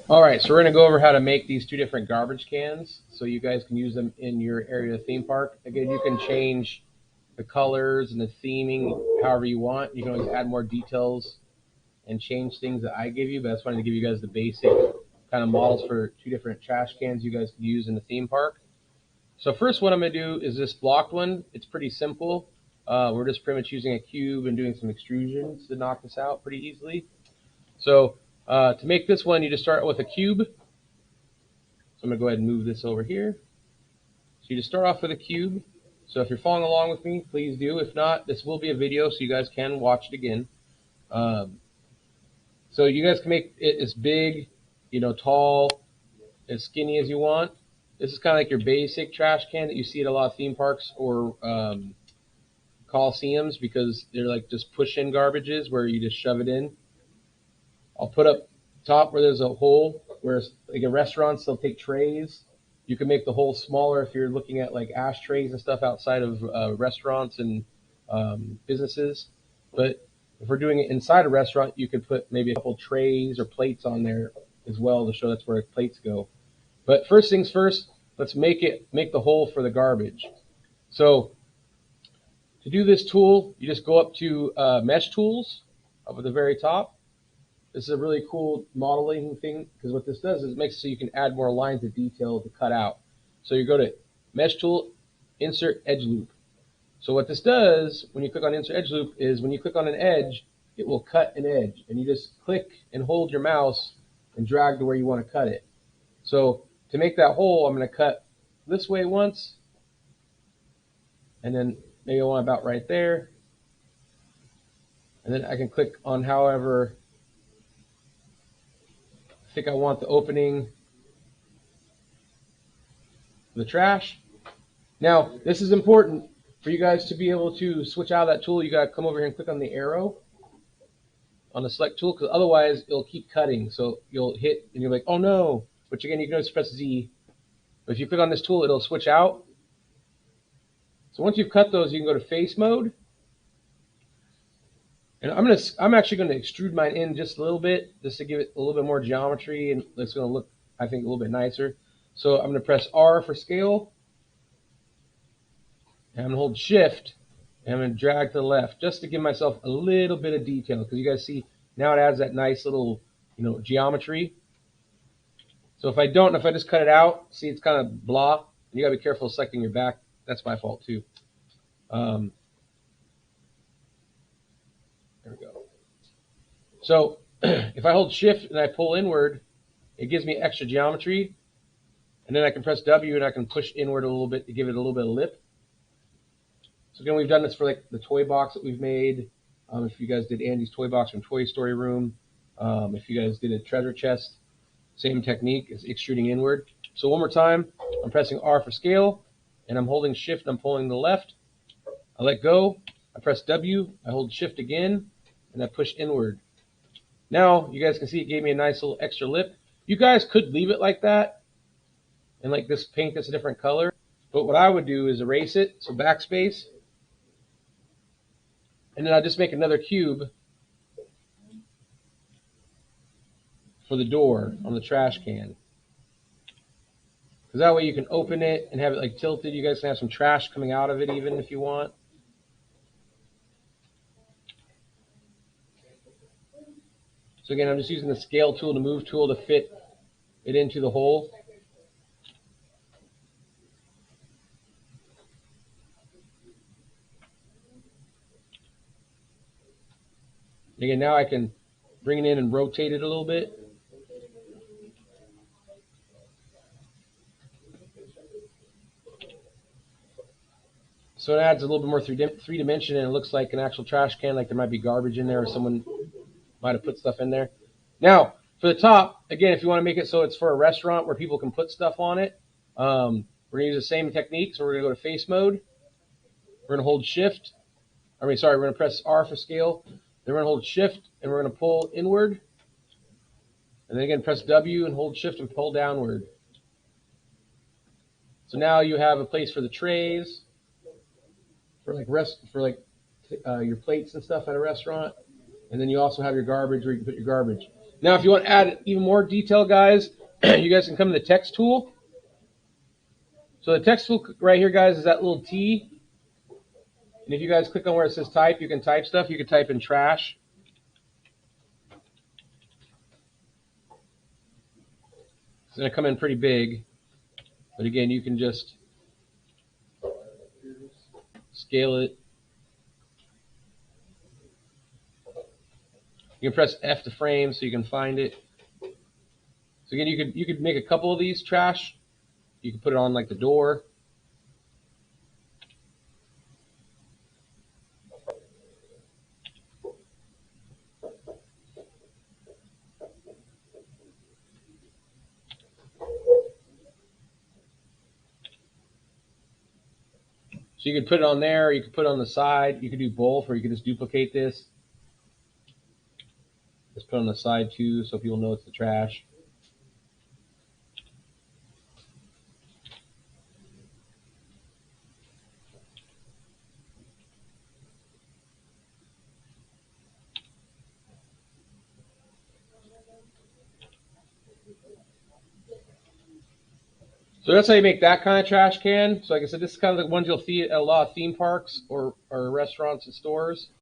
All right, so we're going to go over how to make these two different garbage cans so you guys can use them in your area theme park. Again, you can change the colors and the theming however you want. You can always add more details and change things that I give you, but I just wanted to give you guys the basic kind of models for two different trash cans you guys can use in the theme park. So first what I'm going to do is this blocked one. It's pretty simple. We're just pretty much using a cube and doing some extrusions to knock this out pretty easily. So to make this one, you just start with a cube. So I'm going to go ahead and move this over here. So you just start off with a cube. So if you're following along with me, please do. If not, this will be a video so you guys can watch it again. So you guys can make it as big, tall, as skinny as you want. This is kind of like your basic trash can that you see at a lot of theme parks or coliseums because they're like just push-in garbages where you just shove it in. I'll put up top where there's a hole where like in restaurants they'll take trays. You can make the hole smaller if you're looking at like ashtrays and stuff outside of restaurants and businesses. But if we're doing it inside a restaurant, you could put maybe a couple trays or plates on there as well to show that's where plates go. But first things first, let's make the hole for the garbage. So to do this tool, you just go up to mesh tools up at the very top. This is a really cool modeling thing because what this does is it makes it so you can add more lines of detail to cut out. So you go to mesh tool, insert edge loop. So what this does when you click on insert edge loop is when you click on an edge, it will cut an edge, and you just click and hold your mouse and drag to where you want to cut it. So to make that hole, I'm going to cut this way once, and then maybe I want about right there, and then I can click on however I think I want the opening for the trash. Now, this is important for you guys to be able to switch out of that tool. You got to come over here and click on the arrow on the select tool because otherwise it'll keep cutting. So you'll hit and you're like, oh no. Which again, you can always press Z. But if you click on this tool, it'll switch out. So once you've cut those, you can go to face mode. And I'm actually going to extrude mine in just a little bit, just to give it a little bit more geometry, and it's going to look, I think, a little bit nicer. So I'm going to press R for scale, and I'm going to hold Shift, and I'm going to drag to the left, just to give myself a little bit of detail, because you guys see now it adds that nice little, geometry. So if I just cut it out, see it's kind of blah. You got to be careful selecting your back. That's my fault too. There we go. So if I hold Shift and I pull inward, it gives me extra geometry. And then I can press W and I can push inward a little bit to give it a little bit of lip. So again, we've done this for like the toy box that we've made. If you guys did Andy's toy box from Toy Story Room, if you guys did a treasure chest, same technique as extruding inward. So one more time, I'm pressing R for scale, and I'm holding Shift, I'm pulling to the left. I let go, I press W, I hold Shift again, and I push inward. Now, you guys can see it gave me a nice little extra lip. You guys could leave it like that, and like this paint that's a different color. But what I would do is erase it, so backspace, and then I'll just make another cube for the door on the trash can. Because that way you can open it and have it like tilted. You guys can have some trash coming out of it even if you want. So again, I'm just using the scale tool, the move tool to fit it into the hole. Again, now I can bring it in and rotate it a little bit. So it adds a little bit more three dimension, and it looks like an actual trash can, like there might be garbage in there or someone might have put stuff in there. Now, for the top, again, if you want to make it so it's for a restaurant where people can put stuff on it, we're going to use the same technique. So we're going to go to face mode. We're going to hold Shift. We're going to press R for scale. Then we're going to hold Shift, and we're going to pull inward. And then again, press W and hold Shift and pull downward. So now you have a place for the trays, for your plates and stuff at a restaurant. And then you also have your garbage where you can put your garbage. Now, if you want to add even more detail, guys, you guys can come to the text tool. So the text tool right here, guys, is that little T. And if you guys click on where it says type, you can type stuff. You can type in trash. It's going to come in pretty big. But again, you can just scale it. You can press F to frame so you can find it. So again, you could make a couple of these trash. You can put it on like the door. So you could put it on there, you could put it on the side, you could do both, or you could just duplicate this. Just put it on the side too, so people know it's the trash. So that's how you make that kind of trash can. So like I said, this is kind of the ones you'll see at a lot of theme parks or restaurants and stores.